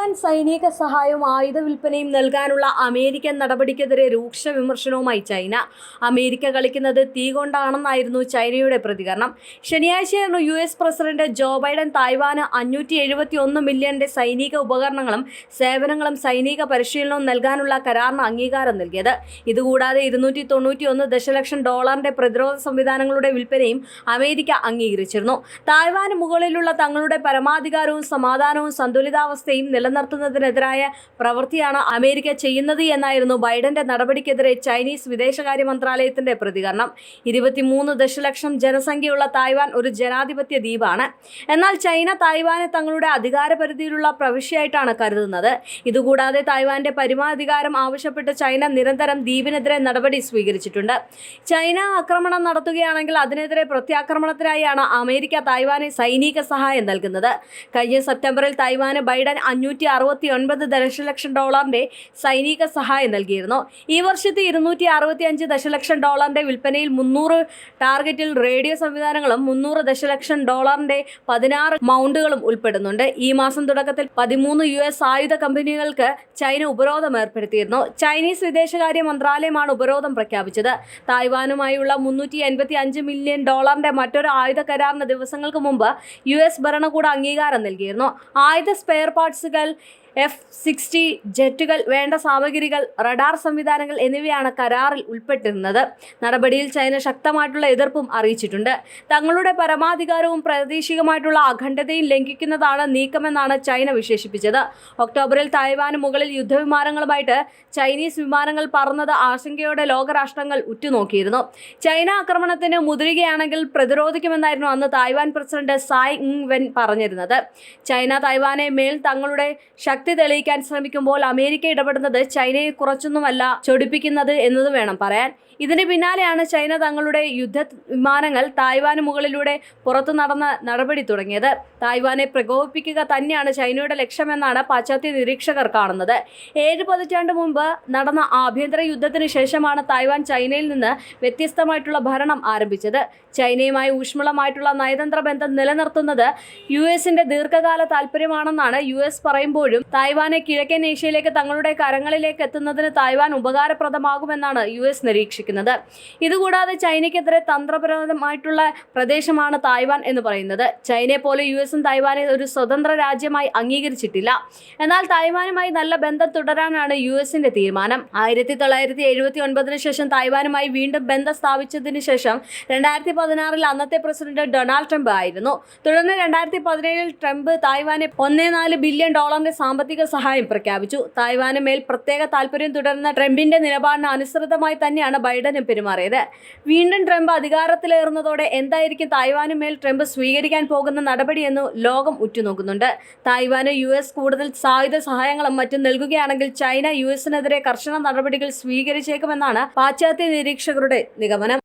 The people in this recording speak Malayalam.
തായ്വാൻ സൈനിക സഹായവും ആയുധ വിൽപ്പനയും നൽകാനുള്ള അമേരിക്കൻ നടപടിക്കെതിരെ രൂക്ഷ വിമർശനവുമായി ചൈന. അമേരിക്ക കളിക്കുന്നത് തീ കൊണ്ടാണെന്നായിരുന്നു ചൈനയുടെ പ്രതികരണം. ശനിയാഴ്ചയായിരുന്നു US പ്രസിഡന്റ് ജോ ബൈഡൻ തായ്വാന് 571 മില്യന്റെ സൈനിക ഉപകരണങ്ങളും സേവനങ്ങളും സൈനിക പരിശീലനവും നൽകാനുള്ള കരാറിന് അംഗീകാരം നൽകിയത്. ഇതുകൂടാതെ $291 ദശലക്ഷം പ്രതിരോധ സംവിധാനങ്ങളുടെ വിൽപ്പനയും അമേരിക്ക അംഗീകരിച്ചിരുന്നു. തായ്വാന് മുകളിലുള്ള തങ്ങളുടെ പരമാധികാരവും സമാധാനവും സന്തുലിതാവസ്ഥയും നിലനിർത്തുന്നതിനെതിരായ പ്രവൃത്തിയാണ് അമേരിക്ക ചെയ്യുന്നത് എന്നായിരുന്നു ബൈഡന്റെ നടപടിക്കെതിരെ ചൈനീസ് വിദേശകാര്യ മന്ത്രാലയത്തിന്റെ പ്രതികരണം. 23 ദശലക്ഷം ജനസംഖ്യയുള്ള തായ്വാൻ ഒരു ജനാധിപത്യ ദ്വീപാണ്. എന്നാൽ ചൈന തായ്വാനെ തങ്ങളുടെ അധികാരപരിധിയിലുള്ള പ്രവിശ്യയായിട്ടാണ് കരുതുന്നത്. ഇതുകൂടാതെ തായ്വാന്റെ പരമാധികാരം ആവശ്യപ്പെട്ട് ചൈന നിരന്തരം ദ്വീപിനെതിരെ നടപടി സ്വീകരിച്ചിട്ടുണ്ട്. ചൈന ആക്രമണം നടത്തുകയാണെങ്കിൽ അതിനെതിരെ പ്രത്യാക്രമണത്തിനായാണ് അമേരിക്ക തായ്വാന് സൈനിക സഹായം നൽകുന്നത്. കഴിഞ്ഞ സെപ്റ്റംബറിൽ തായ്വാന് ബൈഡൻ $569 ദശലക്ഷം സൈനിക സഹായം നൽകിയിരുന്നു. ഈ വർഷത്തെ $265 ദശലക്ഷം വിൽപ്പനയിൽ 300 ടാർഗറ്റിൽ റേഡിയോ സംവിധാനങ്ങളും $300 ദശലക്ഷം 16 മൗണ്ടുകളും ഉൾപ്പെടുന്നുണ്ട്. ഈ മാസം തുടക്കത്തിൽ 13 US ആയുധ കമ്പനികൾക്ക് ചൈന ഉപരോധം ഏർപ്പെടുത്തിയിരുന്നു. ചൈനീസ് വിദേശകാര്യ മന്ത്രാലയമാണ് ഉപരോധം പ്രഖ്യാപിച്ചത്. തായ്വാനുമായുള്ള $385 മില്യൺ മറ്റൊരു ആയുധ കരാറിന് ദിവസങ്ങൾക്ക് മുമ്പ് US ഭരണകൂടം അംഗീകാരം നൽകിയിരുന്നു. ആയുധ സ്പെയർ പാർട്സുകൾ, F-60 ജെറ്റുകൾ, വേണ്ട സാമഗ്രികൾ, റഡാർ സംവിധാനങ്ങൾ എന്നിവയാണ് കരാറിൽ ഉൾപ്പെട്ടിരുന്നത്. നടപടിയിൽ ചൈന ശക്തമായിട്ടുള്ള എതിർപ്പും അറിയിച്ചിട്ടുണ്ട്. തങ്ങളുടെ പരമാധികാരവും പ്രാദേശികമായിട്ടുള്ള അഖണ്ഡതയും ലംഘിക്കുന്നതാണ് നീക്കമെന്നാണ് ചൈന വിശേഷിപ്പിച്ചത്. ഒക്ടോബറിൽ തായ്വാന് മുകളിൽ യുദ്ധവിമാനങ്ങളുമായിട്ട് ചൈനീസ് വിമാനങ്ങൾ പറന്നത് ആശങ്കയോടെ ലോകരാഷ്ട്രങ്ങൾ ഉറ്റുനോക്കിയിരുന്നു. ചൈന ആക്രമണത്തിന് മുതിരുകയാണെങ്കിൽ പ്രതിരോധിക്കുമെന്നായിരുന്നു അന്ന് തായ്വാൻ പ്രസിഡന്റ് സായ് ഇങ് വെൻ പറഞ്ഞിരുന്നത്. ചൈന തായ്വാനെ മേൽ തങ്ങളുടെ ശക്തി തെളിയിക്കാൻ ശ്രമിക്കുമ്പോൾ അമേരിക്ക ഇടപെടുന്നത് ചൈനയെ കുറച്ചൊന്നുമല്ല ചൊടിപ്പിക്കുന്നത് എന്നത് വേണം പറയാൻ. ഇതിന് പിന്നാലെയാണ് ചൈന തങ്ങളുടെ യുദ്ധ വിമാനങ്ങൾ തായ്വാന് മുകളിലൂടെ പുറത്തു നടന്ന നടപടി തുടങ്ങിയത്. തായ്വാനെ പ്രകോപിപ്പിക്കുക തന്നെയാണ് ചൈനയുടെ ലക്ഷ്യമെന്നാണ് പാശ്ചാത്യ നിരീക്ഷകർ കാണുന്നത്. 7 പതിറ്റാണ്ട് മുമ്പ് നടന്ന ആഭ്യന്തര യുദ്ധത്തിന് ശേഷമാണ് തായ്വാൻ ചൈനയിൽ നിന്ന് വ്യത്യസ്തമായിട്ടുള്ള ഭരണം ആരംഭിച്ചത്. ചൈനയുമായി ഊഷ്മളമായിട്ടുള്ള നയതന്ത്ര ബന്ധം നിലനിർത്തുന്നത് US-ന്റെ ദീർഘകാല താല്പര്യമാണെന്നാണ് US പറയുമ്പോഴും തായ്വാനെ കിഴക്കൻ ഏഷ്യയിലേക്ക് തങ്ങളുടെ കരങ്ങളിലേക്ക് എത്തുന്നതിന് തായ്വാൻ ഉപകാരപ്രദമാകുമെന്നാണ് US നിരീക്ഷിക്കുന്നത്. ഇതുകൂടാതെ ചൈനയ്ക്കെതിരെ തന്ത്രപരമായിട്ടുള്ള പ്രദേശമാണ് തായ്വാൻ എന്ന് പറയുന്നത്. ചൈനയെ പോലെ US-ഉം തായ്വാനെ ഒരു സ്വതന്ത്ര രാജ്യമായി അംഗീകരിച്ചിട്ടില്ല. എന്നാൽ തായ്വാനുമായി നല്ല ബന്ധം തുടരാനാണ് US-ന്റെ തീരുമാനം. 1979 ശേഷം തായ്വാനുമായി വീണ്ടും ബന്ധം സ്ഥാപിച്ചതിന് ശേഷം 2016 അന്നത്തെ പ്രസിഡന്റ് ഡൊണാൾഡ് ട്രംപ് ആയിരുന്നു. തുടർന്ന് 2017 ട്രംപ് തായ്വാന് $1.4 ബില്യൺ സാമ്പത്തിക സഹായം പ്രഖ്യാപിച്ചു. തായ്വാന് മേൽ പ്രത്യേക താല്പര്യം തുടരുന്ന ട്രംപിന്റെ നിലപാടിന് അനുസൃതമായി തന്നെയാണ് ബൈഡനും പെരുമാറിയത്. വീണ്ടും ട്രംപ് അധികാരത്തിലേറുന്നതോടെ എന്തായിരിക്കും തായ്വാനു മേൽ ട്രംപ് സ്വീകരിക്കാൻ പോകുന്ന നടപടിയെന്ന് ലോകം ഉറ്റുനോക്കുന്നുണ്ട്. തായ്വാന് US കൂടുതൽ സായുധ സഹായങ്ങളും മറ്റും നൽകുകയാണെങ്കിൽ ചൈന US-നെതിരെ കർശന നടപടികൾ സ്വീകരിച്ചേക്കുമെന്നാണ് പാശ്ചാത്യ നിരീക്ഷകരുടെ നിഗമനം.